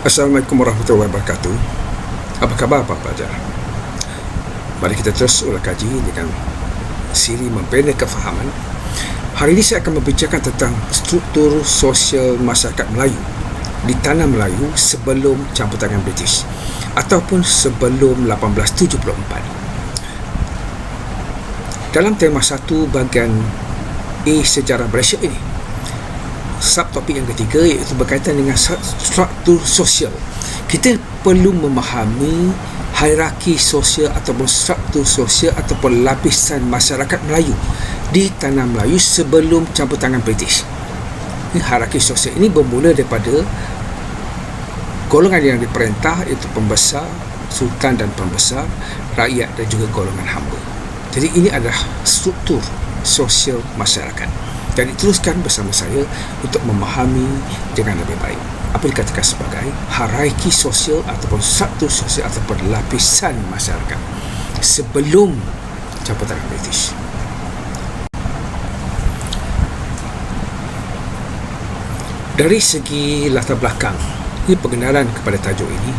Assalamualaikum warahmatullahi wabarakatuh. Apa khabar Pak Pelajar? Mari kita terus ulang kaji dengan siri membina kefahaman. Hari ini saya akan membicarakan tentang struktur sosial masyarakat Melayu di tanah Melayu sebelum campur tangan British ataupun sebelum 1874. Dalam tema 1 bahagian A sejarah Malaysia ini, subtopik yang ketiga iaitu berkaitan dengan struktur sosial. Kita perlu memahami hierarki sosial ataupun struktur sosial ataupun lapisan masyarakat Melayu di tanah Melayu sebelum campur tangan British. Hierarki sosial ini bermula daripada golongan yang diperintah iaitu pembesar, sultan dan pembesar, rakyat dan juga golongan hamba. Jadi ini adalah struktur sosial masyarakat. Jadi teruskan bersama saya untuk memahami dengan lebih baik apa dikatakan sebagai hierarki sosial ataupun struktur sosial ataupun lapisan masyarakat sebelum campur tangan British. Dari segi latar belakang, ini pengenalan kepada tajuk ini.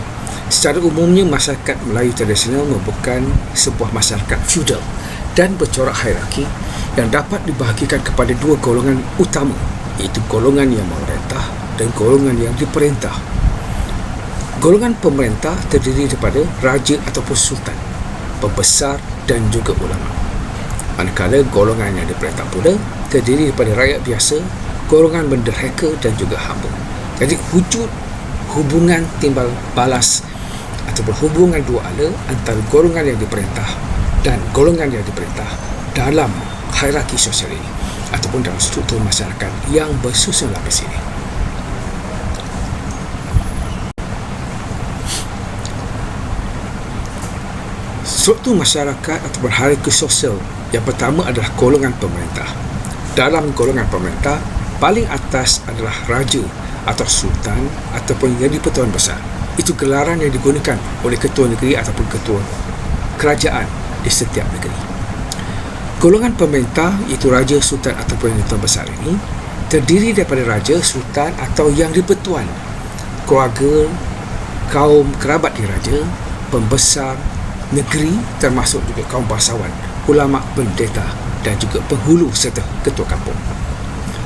Secara umumnya masyarakat Melayu tradisional merupakan sebuah masyarakat feudal dan bercorak hierarki yang dapat dibahagikan kepada dua golongan utama, iaitu golongan yang memerintah dan golongan yang diperintah. Golongan pemerintah terdiri daripada raja ataupun sultan, pembesar dan juga ulama. Manakala golongan yang diperintah pula terdiri daripada rakyat biasa, golongan menderhaka dan juga hamba. Jadi wujud hubungan timbal balas ataupun hubungan dua ala antara golongan yang diperintah dan golongan yang diperintah dalam hierarki sosial ini ataupun dalam struktur masyarakat yang bersusun lapis ini. Struktur masyarakat ataupun hierarki sosial yang pertama adalah golongan pemerintah. Dalam golongan pemerintah, paling atas adalah raja atau sultan ataupun yang di-Pertuan Besar. Itu gelaran yang digunakan oleh ketua negeri ataupun ketua kerajaan di setiap negeri. Golongan pemerintah iaitu raja, sultan ataupun yang di-Pertuan Besar ini terdiri daripada raja, sultan atau yang di-Pertuan, keluarga, kaum kerabat diraja, pembesar negeri termasuk juga kaum bangsawan, ulama, pendeta dan juga penghulu serta ketua kampung.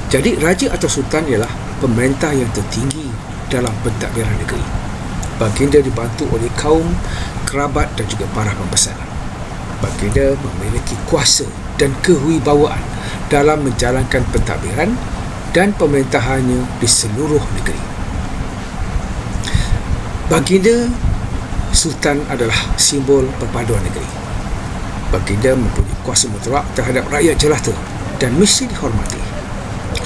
Jadi raja atau sultan ialah pemerintah yang tertinggi dalam pentadbiran negeri. Baginda dibantu oleh kaum kerabat dan juga para pembesar. Baginda memiliki kuasa dan kewibawaan dalam menjalankan pentadbiran dan pemerintahannya di seluruh negeri. Baginda sultan adalah simbol perpaduan negeri. Baginda mempunyai kuasa mutlak terhadap rakyat jelata dan mesti dihormati.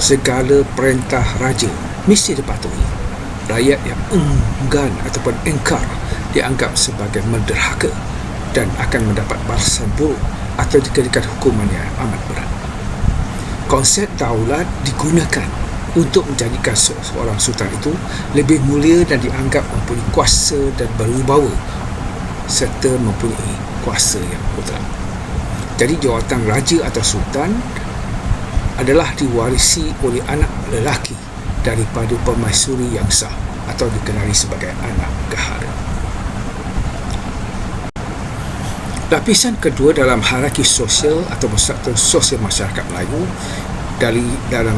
Segala perintah raja mesti dipatuhi. Rakyat yang enggan ataupun engkar dianggap sebagai menderhaka dan akan mendapat balasan buruk atau dikenakan hukuman yang amat berat. Konsep daulat digunakan untuk menjadikan seorang sultan itu lebih mulia dan dianggap mempunyai kuasa dan berwibawa serta mempunyai kuasa yang mutlak. Jadi jawatan raja atau sultan adalah diwarisi oleh anak lelaki daripada permaisuri yang sah atau dikenali sebagai anak gahara. Lapisan kedua dalam hierarki sosial atau struktur sosial masyarakat Melayu dalam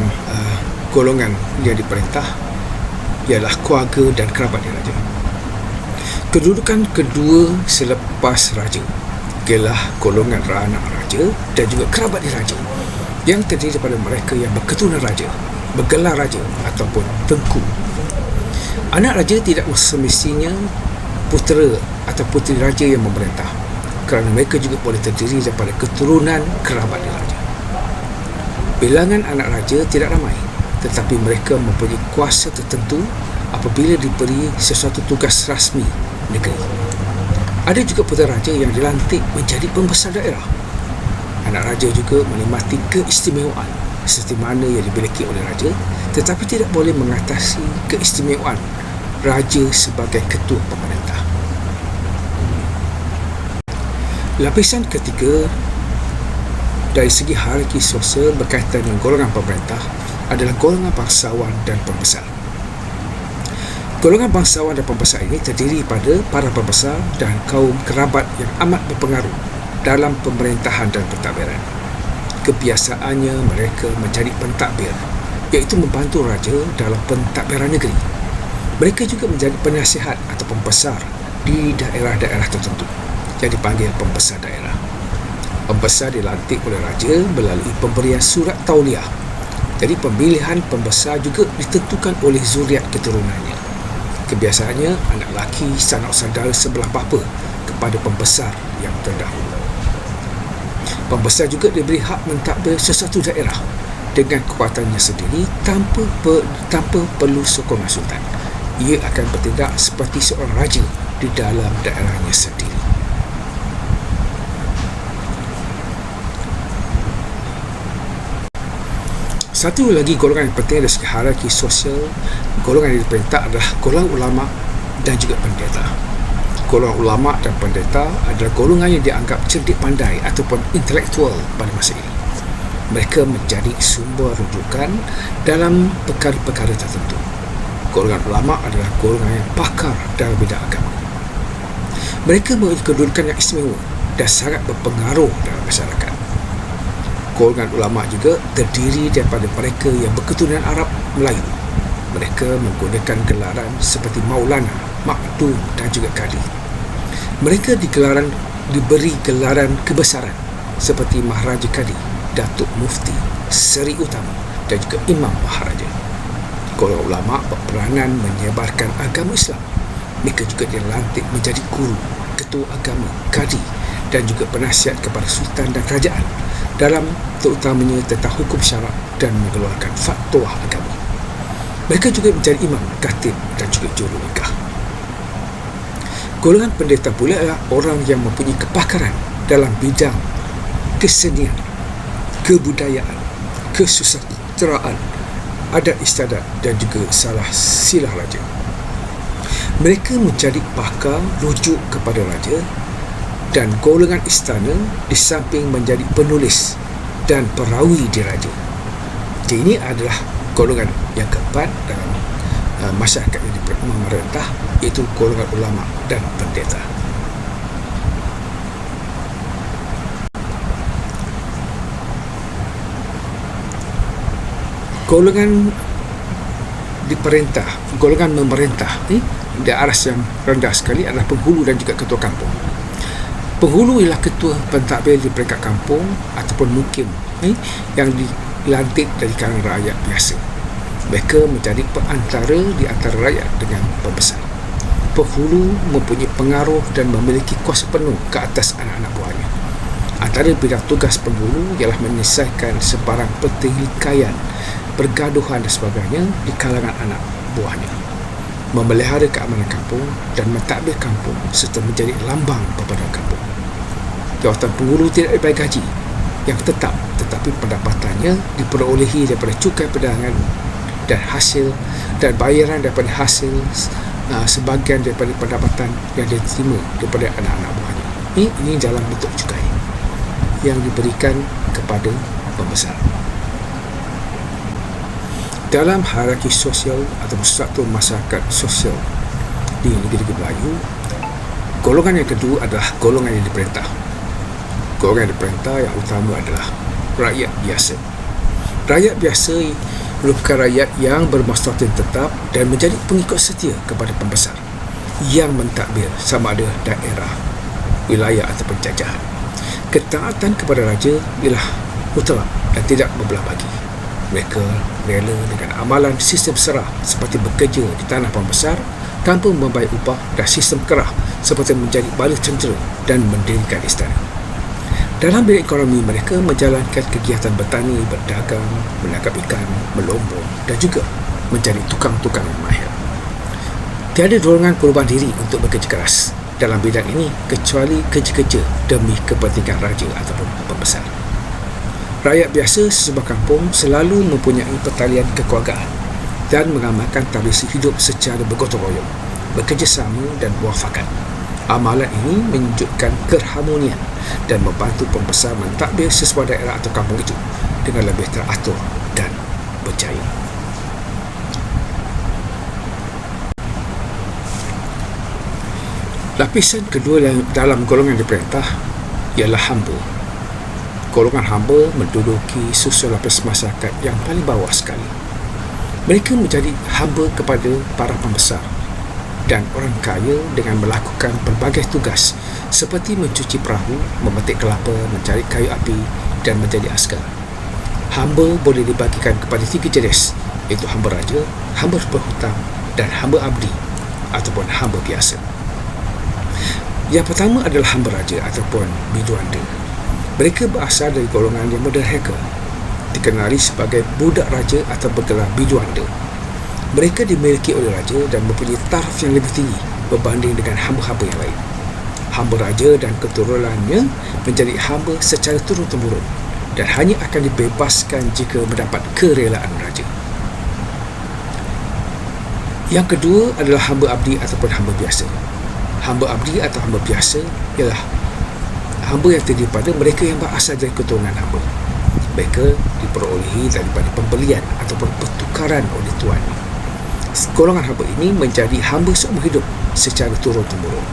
golongan yang diperintah ialah keluarga dan kerabat diraja. Kedudukan kedua selepas raja ialah golongan anak raja dan juga kerabat diraja yang terdiri daripada mereka yang berketurunan raja, bergelar raja ataupun tengku. Anak raja tidak semestinya putera atau puteri raja yang memerintah, kerana mereka juga boleh terdiri daripada keturunan kerabat raja. Bilangan anak raja tidak ramai, tetapi mereka mempunyai kuasa tertentu apabila diberi sesuatu tugas rasmi negeri. Ada juga putera raja yang dilantik menjadi pembesar daerah. Anak raja juga menikmati keistimewaan seperti mana yang dimiliki oleh raja, tetapi tidak boleh mengatasi keistimewaan raja sebagai ketua pemerintah. Lapisan ketiga dari segi hierarki sosial berkaitan dengan golongan pemerintah adalah golongan bangsawan dan pembesar. Golongan bangsawan dan pembesar ini terdiri pada para pembesar dan kaum kerabat yang amat berpengaruh dalam pemerintahan dan pentadbiran. Kebiasaannya mereka menjadi pentadbir, iaitu membantu raja dalam pentadbiran negeri. Mereka juga menjadi penasihat atau pembesar di daerah-daerah tertentu yang dipanggil pembesar daerah. Pembesar dilantik oleh raja melalui pemberian surat tauliah. Jadi pemilihan pembesar juga ditentukan oleh zuriat keturunannya. Kebiasaannya anak lelaki sanak saudara sebelah bapa kepada pembesar yang terdahulu. Pembesar juga diberi hak mentadbir sesuatu daerah dengan kekuatannya sendiri tanpa perlu sokongan sultan. Ia akan bertindak seperti seorang raja di dalam daerahnya sendiri. Satu lagi golongan yang penting dari segi hierarki sosial, golongan yang diperintah adalah golongan ulama dan juga pendeta. Golongan ulama dan pendeta adalah golongan yang dianggap cerdik pandai ataupun intelektual pada masa ini. Mereka menjadi sumber rujukan dalam perkara-perkara tertentu. Golongan ulama adalah golongan yang pakar dalam bidang agama. Mereka memiliki kedudukan yang istimewa dan sangat berpengaruh dalam masyarakat. Golongan ulama juga terdiri daripada mereka yang berketurunan Arab Melayu. Mereka menggunakan gelaran seperti Maulana, Makdum dan juga Qadi. Mereka diberi gelaran kebesaran seperti Maharaja Qadi, Datuk Mufti, Seri Utama dan juga Imam Maharaja. Golongan ulama berperanan menyebarkan agama Islam. Mereka juga dilantik menjadi guru, ketua agama, Qadi dan juga penasihat kepada sultan dan kerajaan dalam terutamanya tentang hukum syarak dan mengeluarkan fatwa agama. Mereka juga menjadi imam, khatib dan juga juru nikah. Golongan pendeta pula adalah orang yang mempunyai kepakaran dalam bidang kesenian, kebudayaan, kesusasteraan, adat istiadat dan juga salah silah raja. Mereka menjadi pakar rujuk kepada raja dan golongan istana di samping menjadi penulis dan perawi diraja. Jadi ini adalah golongan yang keempat dalam masyarakat yang memerintah, iaitu golongan ulama dan pendeta. Golongan diperintah, golongan memerintah di aras yang rendah sekali adalah penghulu dan juga ketua kampung. Penghulu ialah ketua pentadbir di peringkat kampung ataupun mukim yang dilantik dari kalangan rakyat biasa. Mereka menjadi perantara di antara rakyat dengan pembesar. Penghulu mempunyai pengaruh dan memiliki kuasa penuh ke atas anak-anak buahnya. Antara bidang tugas penghulu ialah menyelesaikan sebarang pertikaian, pergaduhan dan sebagainya di kalangan anak buahnya, memelihara keamanan kampung dan mentadbir kampung serta menjadi lambang perpaduan kampung. Jawatan penghulu tidak dibayar gaji yang tetap, tetapi pendapatannya diperolehi daripada cukai perdagangan dan hasil dan bayaran daripada hasil sebahagian daripada pendapatan yang diterima daripada anak-anak buahnya. Ini dalam bentuk cukai yang diberikan kepada pembesar. Dalam hierarki sosial atau struktur masyarakat sosial di negeri Melayu, golongan yang kedua adalah golongan yang diperintah. Golongan yang diperintah yang utama adalah rakyat biasa. Rakyat biasa merupakan rakyat yang bermaslahat tetap dan menjadi pengikut setia kepada pembesar yang mentadbir sama ada daerah, wilayah atau penjajahan. Ketaatan kepada raja ialah mutlak dan tidak berbelah bagi. Mereka rela dengan amalan sistem serah seperti bekerja di tanah pembesar tanpa membayar upah dan sistem kerah seperti menjadi bala tentera dan mendirikan istana. Dalam bidang ekonomi, mereka menjalankan kegiatan bertani, berdagang, menangkap ikan, melombong dan juga menjadi tukang-tukang yang mahir. Tiada dorongan perubahan diri untuk bekerja keras dalam bidang ini kecuali kerja-kerja demi kepentingan raja ataupun pembesar. Rakyat biasa sesebuah kampung selalu mempunyai pertalian kekeluargaan dan mengamalkan tradisi hidup secara bergotong royong, bekerjasama dan berwafakat. Amalan ini menunjukkan keharmonian dan membantu pembesar mentadbir sesebuah daerah atau kampung itu dengan lebih teratur dan berjaya. Lapisan kedua dalam golongan diperintah ialah hamba. Golongan hamba menduduki susul lapis masyarakat yang paling bawah sekali. Mereka menjadi hamba kepada para pembesar dan orang kaya dengan melakukan pelbagai tugas seperti mencuci perahu, memetik kelapa, mencari kayu api dan menjadi askar. Hamba boleh dibagikan kepada 3 jenis, iaitu hamba raja, hamba berhutang dan hamba abdi ataupun hamba biasa. Yang pertama adalah hamba raja ataupun biduanda. Mereka berasal dari golongan yang menderhaka, dikenali sebagai budak raja atau bergelar biduanda. Mereka dimiliki oleh raja dan mempunyai taraf yang lebih tinggi berbanding dengan hamba-hamba yang lain. Hamba raja dan keturunannya menjadi hamba secara turun-temurun dan hanya akan dibebaskan jika mendapat kerelaan raja. Yang kedua adalah hamba abdi ataupun hamba biasa. Hamba abdi atau hamba biasa ialah hamba yang terdiri pada mereka yang berasal dari keturunan hamba. Mereka diperolehi daripada pembelian ataupun pertukaran oleh tuan. Golongan hamba ini menjadi hamba seumur hidup secara turun-temurun.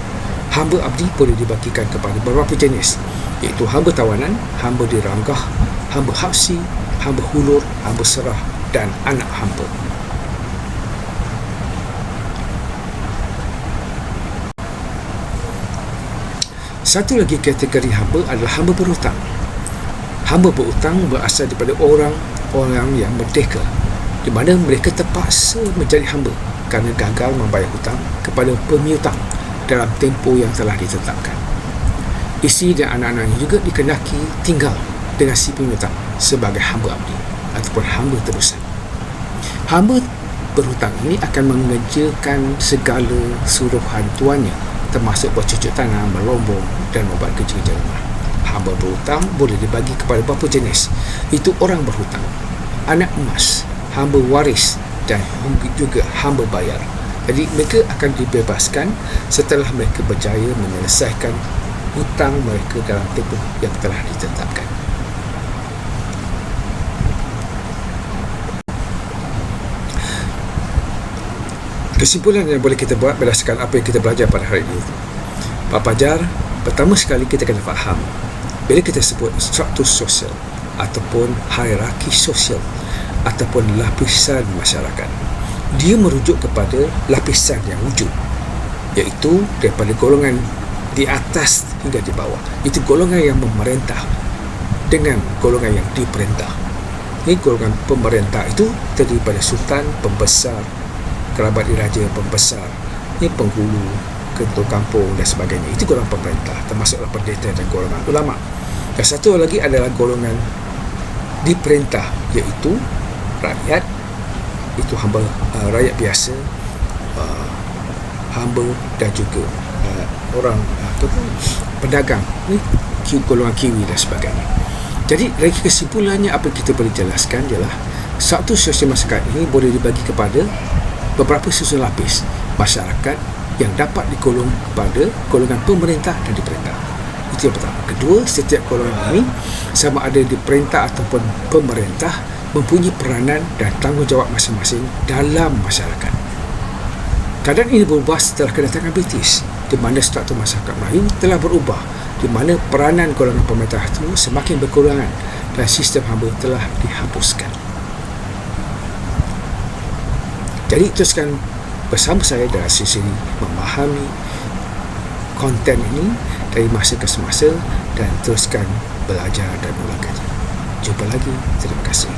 Hamba abdi boleh dibagikan kepada beberapa jenis, iaitu hamba tawanan, hamba diranggah, hamba habsi, hamba hulur, hamba serah dan anak hamba. Satu lagi kategori hamba adalah hamba berhutang. Hamba berhutang berasal daripada orang yang merdeka, di mana mereka terpaksa menjadi hamba kerana gagal membayar hutang kepada pemiutang dalam tempoh yang telah ditetapkan. Isteri dan anak-anaknya juga dikehendaki tinggal dengan si pemiutang sebagai hamba abdi ataupun hamba tebusan. Hamba berhutang ini akan mengerjakan segala suruhan tuannya, termasuk bercucuk tanam, melombong dan membuat kerja-kerja rumah. Hamba berhutang boleh dibagi kepada beberapa jenis, iaitu orang berhutang, anak emas, hamba waris dan juga hamba bayar. Jadi mereka akan dibebaskan setelah mereka berjaya menyelesaikan hutang mereka dalam tempoh yang telah ditetapkan. Kesimpulan yang boleh kita buat berdasarkan apa yang kita belajar pada hari ini, Pak Fajar, pertama sekali kita kena faham bila kita sebut struktur sosial ataupun hierarki sosial ataupun lapisan masyarakat, dia merujuk kepada lapisan yang wujud, iaitu daripada golongan di atas hingga di bawah. Itu golongan yang memerintah dengan golongan yang diperintah. Ini golongan pemerintah itu terdiri pada sultan, pembesar, kerabat diraja, pembesar, ini penghulu, ketua kampung dan sebagainya. Itu golongan pemerintah, termasuklah pendeta dan golongan ulama. Dan satu lagi adalah golongan diperintah, iaitu rakyat, itu hamba, rakyat biasa, hamba dan juga orang pedagang, ni golongan kiwi dan sebagainya. Jadi dari kesimpulannya apa yang kita boleh jelaskan ialah struktur sosial masyarakat ini boleh dibagi kepada beberapa susun lapis masyarakat yang dapat digolong kepada golongan pemerintah dan diperintah. Itu yang pertama. Kedua, setiap golongan ini sama ada diperintah ataupun pemerintah mempunyai peranan dan tanggungjawab masing-masing dalam masyarakat. Keadaan ini berubah setelah kedatangan British, di mana struktur masyarakat Melayu telah berubah, di mana peranan golongan pemerintah itu semakin berkurangan dan sistem hamba telah dihapuskan. Jadi teruskan bersama saya dalam sesi memahami konten ini dari masa ke semasa dan teruskan belajar dan ulang kaji. Jumpa lagi. Terima kasih.